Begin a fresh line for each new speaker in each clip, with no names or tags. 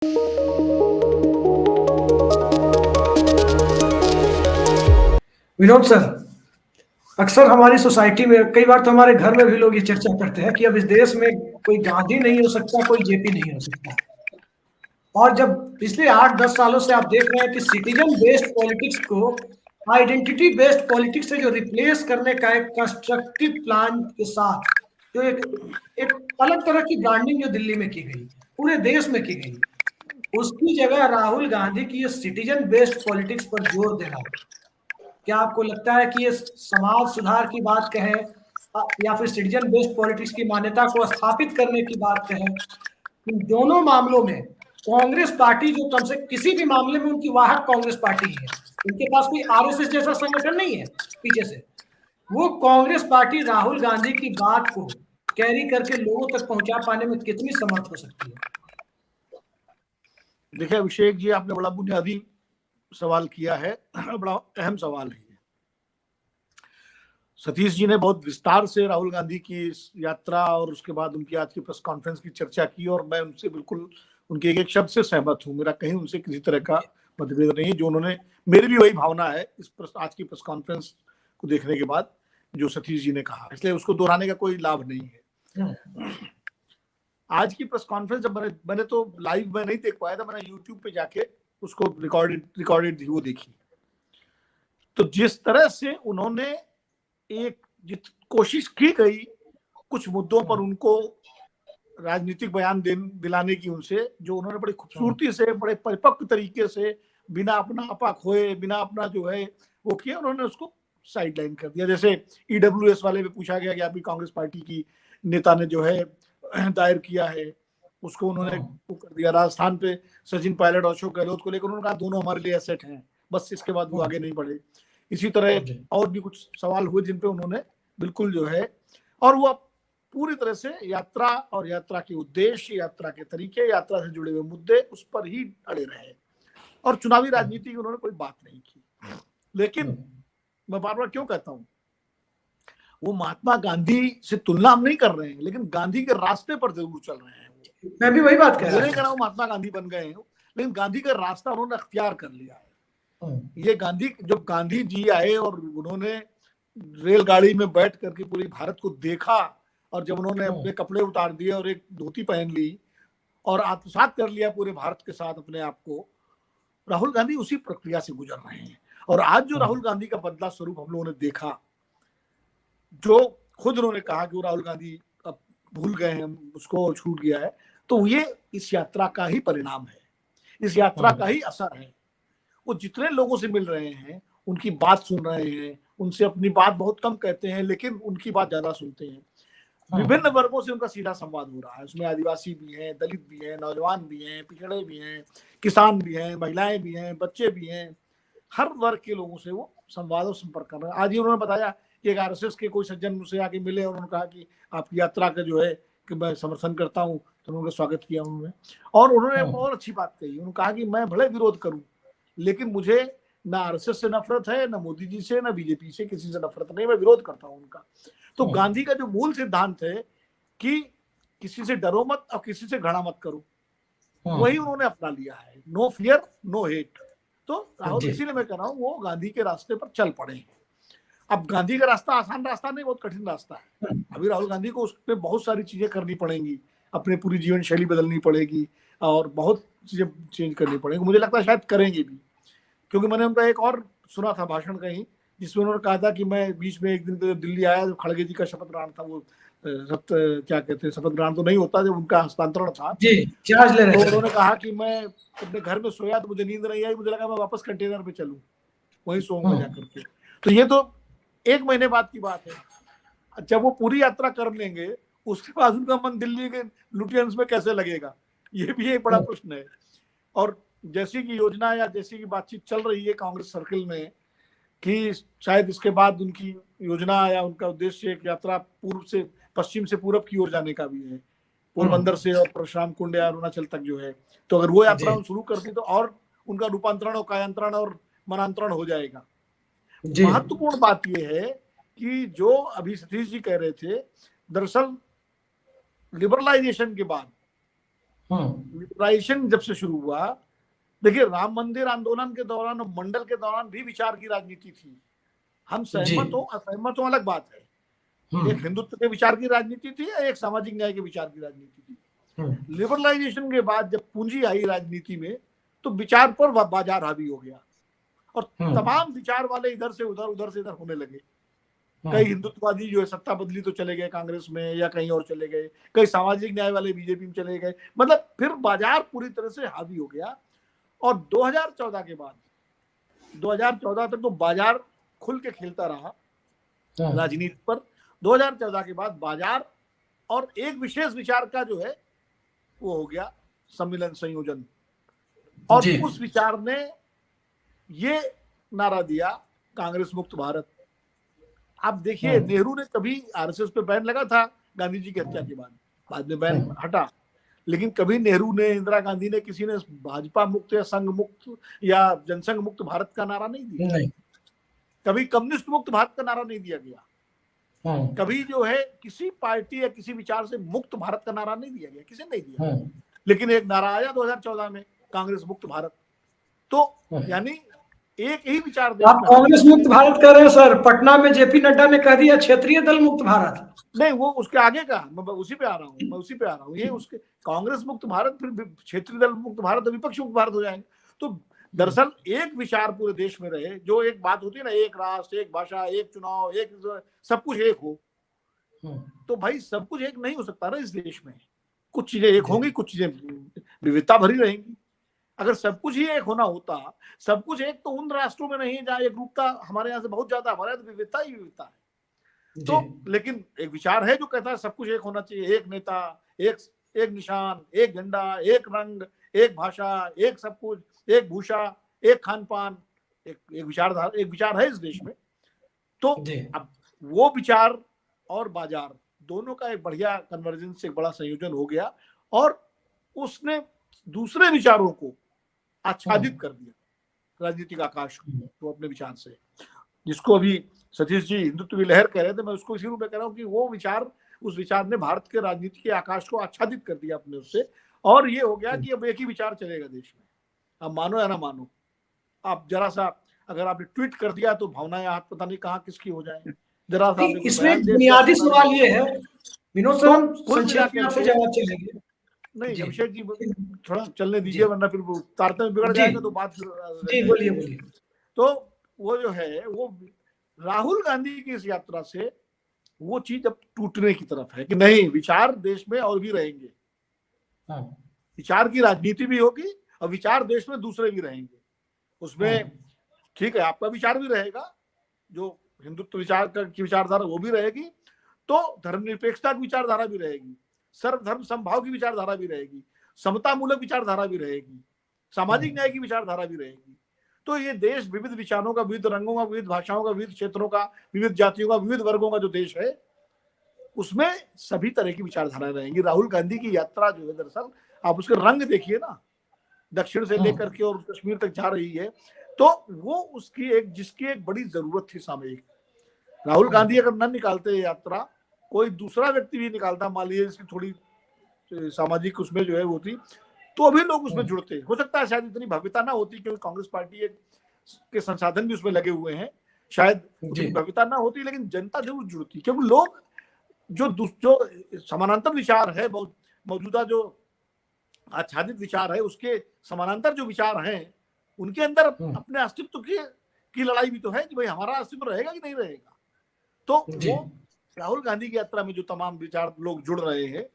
Vinod sir, अक्सर हमारी society में, कई बार तो हमारे घर में भी लोग ये चर्चा करते हैं कि अब इस देश में कोई गांधी नहीं हो सकता, कोई जेपी नहीं हो सकता। और जब पिछले 8-10 सालों से आप देख रहे हैं कि सिटीजन बेस्ड पॉलिटिक्स को आइडेंटिटी बेस्ड पॉलिटिक्स से जो रिप्लेस करने का एक कंस्ट्रक्टिव प्लान के साथ जो एक अलग तरह की ब्रांडिंग जो दिल्ली में की गई, पूरे देश में की गई, उसकी जगह राहुल गांधी की ये सिटीजन बेस्ड पॉलिटिक्स पर जोर देना, क्या आपको लगता है कि ये समाज सुधार की बात कहे या फिर सिटीजन बेस्ड पॉलिटिक्स की मान्यता को स्थापित करने की बात कहे, इन दोनों मामलों में कांग्रेस पार्टी जो कम से किसी भी मामले में उनकी वाहक कांग्रेस पार्टी ही है, उनके पास कोई आरएसएस जैसा संगठन नहीं है पीछे से, वो कांग्रेस पार्टी राहुल गांधी की बात को कैरी करके लोगों तक पहुंचा पाने में कितनी समर्थ हो सकती है?
देखिए अभिषेक जी, आपने बड़ा बुनियादी सवाल किया है, बड़ा अहम सवाल है। सतीश जी ने बहुत विस्तार से राहुल गांधी की यात्रा और उसके बाद उनकी आज की प्रेस कॉन्फ्रेंस की चर्चा की, और मैं उनसे बिल्कुल उनके एक शब्द से सहमत हूँ। मेरा कहीं उनसे किसी तरह का मतभेद नहीं है। जो उन्होंने, मेरी भी वही भावना है इस आज की प्रेस कॉन्फ्रेंस को देखने के बाद जो सतीश जी ने कहा, इसलिए उसको दोहराने का कोई लाभ नहीं है। आज की प्रेस कॉन्फ्रेंस जब मैंने तो लाइव में नहीं देख पाया था, मैंने यूट्यूब पे जाके उसको रिकॉर्डेड वो देखी। तो जिस तरह से उन्होंने एक कोशिश की गई कुछ मुद्दों पर उनको राजनीतिक बयान दिलाने की, उनसे जो उन्होंने बड़ी खूबसूरती से, बड़े परिपक्व तरीके से, बिना अपना आपा खोए, बिना अपना जो है वो किया, उन्होंने उसको साइडलाइन कर दिया। जैसे ईडब्ल्यूएस वाले में पूछा गया कि आपकी कांग्रेस पार्टी की नेता ने जो है दायर किया है, उसको उन्होंने वो कर दिया। राजस्थान पे सचिन पायलट और अशोक गहलोत को लेकर उन्होंने कहा दोनों हमारे लिए एसेट हैं, बस इसके बाद वो आगे नहीं बढ़े। इसी तरह और भी कुछ सवाल हुए जिन पे उन्होंने बिल्कुल जो है, और वो पूरी तरह से यात्रा और यात्रा के उद्देश्य, यात्रा के तरीके, यात्रा से जुड़े हुए मुद्दे, उस पर ही अड़े रहे, और चुनावी राजनीति की उन्होंने कोई बात नहीं की। लेकिन मैं बार बार क्यों कहता हूं, वो महात्मा गांधी से तुलना हम नहीं कर रहे हैं, लेकिन गांधी के रास्ते पर जरूर चल रहे हैं।
मैं भी वही बात कह
रहा हूं, महात्मा गांधी बन गए हैं, लेकिन गांधी का रास्ता उन्होंने अख्तियार कर लिया है। ये जब गांधी जी आए और उन्होंने रेलगाड़ी में बैठ करके पूरी भारत को देखा, और जब उन्होंने अपने कपड़े उतार दिए और एक धोती पहन ली और आत्मसात कर लिया पूरे भारत के साथ अपने आप को, राहुल गांधी उसी प्रक्रिया से गुजर रहे हैं। और आज जो राहुल गांधी का बदला स्वरूप हम लोगों ने देखा, जो खुद उन्होंने कहा कि वो राहुल गांधी अब भूल गए हैं, उसको छूट गया है, तो ये इस यात्रा का ही परिणाम है, इस यात्रा का ही असर है। वो जितने लोगों से मिल रहे हैं, उनकी बात सुन रहे हैं, उनसे अपनी बात बहुत कम कहते हैं, लेकिन उनकी बात ज्यादा सुनते हैं। विभिन्न वर्गों से उनका सीधा संवाद हो रहा है। उसमें आदिवासी भी हैं, दलित भी हैं, नौजवान भी हैं, पिछड़े भी हैं, किसान भी हैं, महिलाएं भी हैं, बच्चे भी हैं, हर वर्ग के लोगों से वो संवाद और संपर्क कर रहे हैं। आज ही उन्होंने बताया कि एक आरएसएस के कोई सज्जन मुझसे आके मिले और उन्होंने कहा कि आपकी यात्रा का जो है कि मैं समर्थन करता हूँ, तो उन्होंने स्वागत किया उन्होंने। और उन्होंने बहुत अच्छी बात कही, उन्होंने कहा कि मैं भले विरोध करूँ, लेकिन मुझे ना आरएसएस से नफरत है, ना मोदी जी से, ना बीजेपी से, किसी से नफरत नहीं, मैं विरोध करता हूं उनका। तो गांधी का जो मूल सिद्धांत है कि किसी से डरो मत और किसी से घृणा मत करो, वही उन्होंने अपना लिया है। No fear no hate. तो राहुल, इसीलिए मैं कह रहा हूँ वो गांधी के रास्ते पर चल पड़े हैं। अब गांधी का रास्ता आसान रास्ता नहीं, बहुत कठिन रास्ता है। अभी राहुल गांधी को उसमें बहुत सारी चीजें करनी पड़ेंगी, अपनी पूरी जीवन शैली बदलनी पड़ेगी और बहुत चीजें चेंज करनी पड़ेगी। मुझे लगता है शायद करेंगे भी, क्योंकि मैंने उनका एक और सुना था भाषण कहीं, जिसमें उन्होंने कहा था कि मैं बीच में एक दिन दिल्ली आया तो खड़गे जी का शपथ ग्रहण था, वो क्या कहते हैं, शपथ ग्रहण तो नहीं होता, जब उनका हस्तांतरण था जी, चार्ज ले रहे थे। तो उन्होंने कहा कि मैं अपने घर में सोया तो मुझे नींद नहीं आई, मुझे लगा मैं वापस कंटेनर पे चलूं, वहीं सोऊंगा जाकर के। तो ये तो 1 महीने बाद की बात है। जब वो पूरी यात्रा कर लेंगे, उसके बाद उनका मन दिल्ली के लुटियंस में कैसे लगेगा, ये भी एक बड़ा प्रश्न है। और जैसी की योजना या जैसी की बातचीत चल रही है कांग्रेस सर्किल में कि शायद इसके बाद उनकी योजना या उनका उद्देश्य एक यात्रा पूर्व से पश्चिम से पूरब की ओर जाने का भी है, पोरबंदर से और परशुराम कुंड या अरुणाचल तक जो है। तो अगर वो यात्रा शुरू करती तो और उनका रूपांतरण और कायांतरण और मनांतरण हो जाएगा। महत्वपूर्ण बात यह है कि जो अभी सतीश जी कह रहे थे, दरअसल लिबरलाइजेशन के बाद लिबरलाइजेशन जब से शुरू हुआ, देखिए राम मंदिर आंदोलन के दौरान और मंडल के दौरान भी विचार की राजनीति थी। हम सहमत हो असहमत हो अलग बात है। एक हिंदुत्व के विचार की राजनीति थी, एक सामाजिक न्याय के विचार की राजनीति थी। लिबरलाइजेशन के बाद जब पूंजी आई राजनीति में, तो विचार पर बाजार हावी हो गया और तमाम विचार वाले इधर से उधर, उधर से इधर होने लगे। कई हिंदुत्ववादी जो है सत्ता बदली तो चले गए कांग्रेस में या कहीं और चले गए, कई सामाजिक न्याय वाले बीजेपी में चले गए, मतलब फिर बाजार पूरी तरह से हावी हो गया। और 2014 के बाद 2014 तक तो बाजार खुल के खेलता रहा राजनीति पर। 2014 के बाद बाजार और एक विशेष विचार का जो है वो हो गया सम्मिलन संयोजन, और उस विचार ने ये नारा दिया कांग्रेस मुक्त भारत। आप देखिए नेहरू ने कभी आरएसएस पे बैन लगा था गांधी जी की हत्या के बाद में बैन हटा, लेकिन कभी नेहरू ने, इंदिरा गांधी ने, किसी ने भाजपा मुक्त या संघ मुक्त या जनसंघ मुक्त भारत का नारा नहीं दिया। कभी कम्युनिस्ट मुक्त भारत का नारा नहीं दिया गया। कभी जो है किसी पार्टी या किसी विचार से मुक्त भारत का नारा नहीं दिया गया, किसी ने नहीं दिया। लेकिन एक नारा आया 2014 में, कांग्रेस मुक्त भारत। तो यानी एक ही विचार।
आप कांग्रेस मुक्त भारत कह रहे हैं सर, पटना में जेपी नड्डा ने कह दिया क्षेत्रीय दल मुक्त भारत।
नहीं, वो उसके आगे का, मैं उसी पे आ रहा हूँ। ये उसके कांग्रेस मुक्त भारत, फिर क्षेत्रीय दल मुक्त भारत, विपक्ष मुक्त भारत हो जाएंगे। तो दरअसल एक विचार पूरे देश में रहे, जो एक बात होती है ना, एक राष्ट्र, एक भाषा, एक चुनाव, एक सब कुछ एक हो। तो भाई सब कुछ एक नहीं हो सकता ना इस देश में। कुछ चीजें एक होंगी, कुछ चीजें विविधता भरी रहेंगी। अगर सब कुछ ही एक होना होता, सब कुछ एक तो उन राष्ट्रों में नहीं है जहाँ एक रूपता हमारे यहाँ से बहुत ज्यादा, हमारे यहाँ तो विविधता ही विविधता है। तो लेकिन एक विचार है जो कहता है सब कुछ एक होना चाहिए, एक नेता, एक निशान, एक झंडा, एक रंग, एक भाषा, एक सब कुछ, एक भूषा, एक खान पान, एक विचार है इस देश में। तो अब वो विचार और बाजार दोनों का एक बढ़िया कन्वर्जेंस, एक बड़ा संयोजन हो गया, और उसने दूसरे विचारों को आच्छादित कर दिया राजनीतिक आकाश को, तो अपने विचार से, जिसको अभी सतीश जी हिंदुत्व की लहर कह रहे थे, मैं उसको इसी रूप में कह रहा हूँ कि वो विचार, उस विचार ने भारत के राजनीति के आकाश को आच्छादित कर दिया अपने उससे। और ये हो गया कि अब एक ही विचार चलेगा देश में, अब मानो या ना मानो। आप जरा सा अगर आपने ट्वीट कर दिया तो भावनाएं हाथ पता नहीं कहाँ किसकी हो जाए। जरा सा
इसमें बुनियादी सवाल ये है विनोद सर, हम संक्षेप में आपसे जवाब चलेंगे।
नहीं अभिषेक जी थोड़ा चलने दीजिए, वरना फिर तारतम्य बिगड़ जाएगा तो बात।
जी बोलिए।
तो वो जो है, वो राहुल गांधी की इस यात्रा से वो चीज अब टूटने की तरफ है कि नहीं, विचार देश में और भी रहेंगे। विचार की राजनीति भी होगी और विचार देश में दूसरे भी रहेंगे। उसमें ठीक है, आपका विचार भी रहेगा, जो हिंदुत्व विचार की विचारधारा वो भी रहेगी, तो धर्मनिरपेक्षता की विचारधारा भी रहेगी, सर्वधर्म समभाव की विचारधारा भी रहेगी, समता मूलक विचारधारा भी रहेगी, सामाजिक न्याय की विचारधारा भी रहेगी। तो ये देश विविध विचारों का, विविध रंगों का, विविध भाषाओं का, विविध क्षेत्रों का, विविध जातियों का, विविध वर्गों का जो देश है, उसमें सभी तरह की विचारधाराएं रहेंगी। राहुल गांधी की यात्रा जो है, दरअसल आप उसके रंग देखिए ना, दक्षिण से लेकर के और कश्मीर तक जा रही है, तो वो उसकी जिसकी एक बड़ी जरूरत थी सामयिक। राहुल गांधी अगर न निकालते यात्रा, कोई दूसरा व्यक्ति भी निकालता, मान लीजिए इसकी थोड़ी सामाजिक उसमें जो है वो थी, तो अभी लोग उसमें जुड़ते। हो सकता है शायद इतनी भव्यता ना होती, क्योंकि कांग्रेस पार्टी के संसाधन भी उसमें लगे हुए हैं, शायद उतनी भव्यता ना होती, लेकिन जनता जरूर जुड़ती, क्योंकि लोग जो समानांतर विचार है, मौजूदा जो आच्छादित विचार है, उसके समानांतर जो विचार हैं, उनके अंदर अपने अस्तित्व की लड़ाई भी तो है कि भाई हमारा अस्तित्व रहेगा कि नहीं रहेगा। तो वो राहुल गांधी की यात्रा में जो तमाम विचार लोग जुड़ रहे हैं,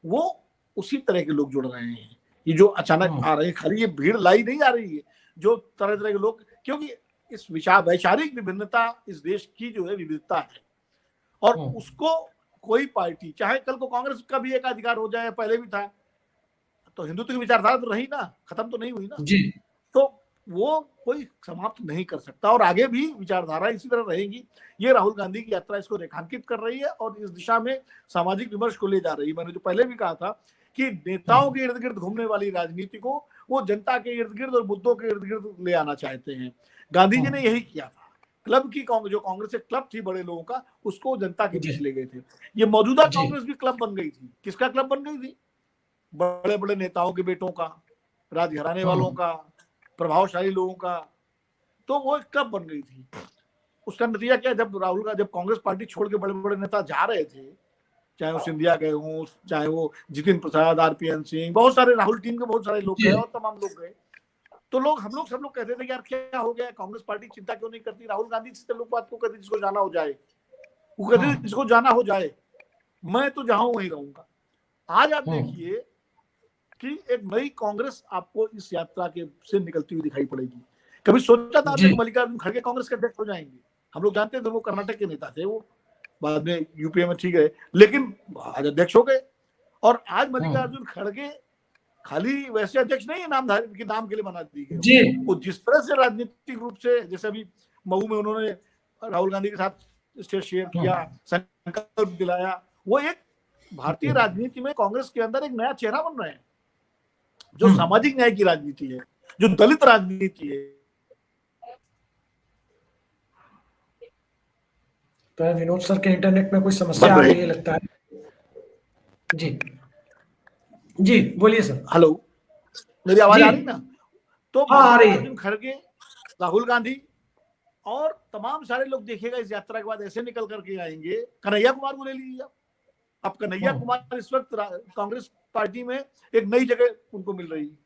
वो उसी तरह के लोग जुड़ रहे हैं। ये जो अचानक आ रहे हैं, खाली ये भीड़ लाई नहीं आ रही है, जो तरह तरह के लोग, क्योंकि इस वैचारिक विभिन्नता इस देश की जो है विविधता है, और उसको कोई पार्टी, चाहे कल को कांग्रेस का भी एक अधिकार हो जाए, पहले भी था, तो हिंदुत्व की विचारधारा तो रही ना, खत्म तो नहीं हुई ना जी। तो वो कोई समाप्त नहीं कर सकता, और आगे भी विचारधारा इसी तरह रहेगी। ये राहुल गांधी की यात्रा इसको रेखांकित कर रही है और इस दिशा में सामाजिक विमर्श को ले जा रही है। मैंने जो पहले भी कहा था कि नेताओं के इर्द गिर्द घूमने वाली राजनीति को वो जनता के इर्द गिर्द और मुद्दों के इर्द गिर्द ले आना चाहते हैं। गांधी जी ने यही किया था। क्लब की जो कांग्रेस एक क्लब थी बड़े लोगों का, उसको जनता के बीच ले गए थे। ये मौजूदा कांग्रेस भी क्लब बन गई थी। किसका क्लब बन गई थी? बड़े बड़े नेताओं के बेटों का, राजघराने वालों का, प्रभावशाली लोगों का। तो वो एक क्लब बन गई थी। उसका नतीजा क्या, जब जब कांग्रेस पार्टी छोड़ के बड़े बड़े नेता जा रहे थे, चाहे वो सिंधिया गए हों, चाहे वो जितिन प्रसाद, आरपीएन सिंह, बहुत सारे राहुल टीम के बहुत सारे लोग गए और तमाम लोग गए, तो लोग सब लोग कहते थे यार क्या हो गया, कांग्रेस पार्टी चिंता क्यों नहीं करती। राहुल गांधी से लोग बात को कहते जिसको जाना हो जाए, वो कहते जिसको जाना हो जाए, मैं तो जहां वहीं रहूंगा। आज आप देखिए कि एक नई कांग्रेस आपको इस यात्रा के से निकलती हुई दिखाई पड़ेगी। कभी सोचा था आपने मल्लिकार्जुन खड़गे कांग्रेस के अध्यक्ष हो जाएंगे? हम लोग जानते थे वो कर्नाटक के नेता थे, वो बाद में यूपीए में ठीक है, लेकिन आज अध्यक्ष हो गए। और आज मल्लिकार्जुन खड़गे खाली वैसे अध्यक्ष नहीं है, नामधारी के नाम के लिए बना दी गई। वो जिस तरह से राजनीतिक रूप से, जैसे अभी मऊ में उन्होंने राहुल गांधी के साथ स्टेज शेयर किया, संकल्प दिलाया, वो एक भारतीय राजनीति में कांग्रेस के अंदर एक नया चेहरा बन रहे हैं, जो सामाजिक न्याय की राजनीति है, जो दलित राजनीति है।
तो विनोद सर के इंटरनेट में कोई समस्या आ रही है लगता है। जी जी बोलिए सर।
हेलो, मेरी आवाज आ रही ना? तो
आ रही है।
खड़गे, राहुल गांधी और तमाम सारे लोग देखिएगा इस यात्रा के बाद ऐसे निकल करके आएंगे। कन्हैया कुमार को ले लीजिए अब कन्हैया कुमार इस वक्त कांग्रेस पार्टी में एक नई जगह उनको मिल रही है।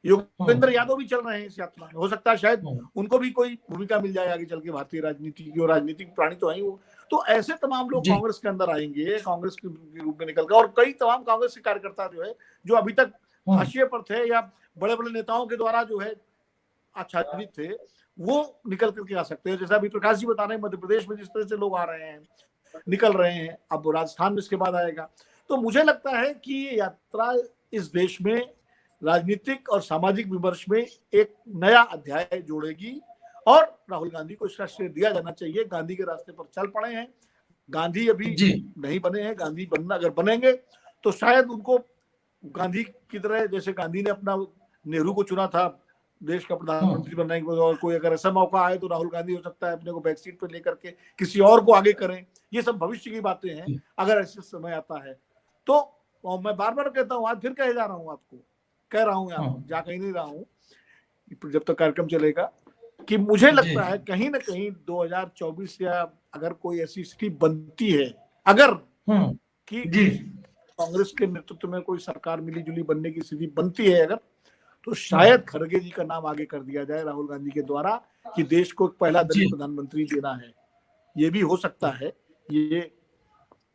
योगेंद्र यादव भी चल रहे हैं इस यात्रा में, हो सकता है शायद उनको भी कोई भूमिका मिल जाए आगे चल के भारतीय राजनीति की, और राजनीतिक प्राणी तो है वो। तो ऐसे तमाम लोग कांग्रेस के अंदर आएंगे, कांग्रेस के रूप में निकल कर, और कई तमाम कांग्रेस के कार्यकर्ता जो है, जो अभी तक हाशिए पर थे या बड़े बड़े नेताओं के द्वारा जो है आच्छादित थे, वो निकल करके आ सकते हैं। जैसा अभी प्रकाश जी बता रहे हैं, मध्य प्रदेश में जिस तरह से लोग आ रहे हैं, निकल रहे हैं, अब राजस्थान में इसके बाद आएगा। तो मुझे लगता है कि ये यात्रा इस देश में राजनीतिक और सामाजिक विमर्श में एक नया अध्याय जोड़ेगी, और राहुल गांधी को इसका श्रेय दिया जाना चाहिए। गांधी के रास्ते पर चल पड़े हैं, गांधी अभी नहीं बने हैं, गांधी बनना, अगर बनेंगे तो शायद उनको गांधी की तरह, जैसे गांधी ने अपना नेहरू को चुना था देश का प्रधानमंत्री बनने के, और कोई अगर ऐसा मौका आए तो राहुल गांधी हो सकता है अपने को बैक सीट पर लेकर के किसी और को आगे करें। ये सब भविष्य की बातें हैं, अगर ऐसे समय आता है तो। और मैं बार बार कहता हूँ, आज फिर कहे जा रहा हूँ, आपको कह रहा हूँ, यहाँ जा कहीं नहीं रहा हूँ जब तक कार्यक्रम चलेगा, कि मुझे लगता है कहीं ना कहीं 2024 या अगर कोई ऐसी स्थिति बनती है, अगर कि कांग्रेस के नेतृत्व में कोई सरकार मिली जुली बनने की स्थिति बनती है अगर, तो शायद खड़गे जी का नाम आगे कर दिया जाए राहुल गांधी के द्वारा, कि देश को पहला दलित प्रधानमंत्री देना है। ये भी हो सकता है, ये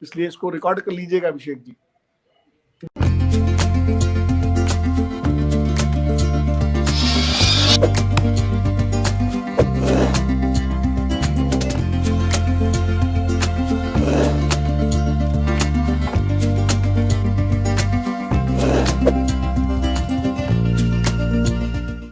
इसलिए इसको रिकॉर्ड कर लीजिएगा अभिषेक जी।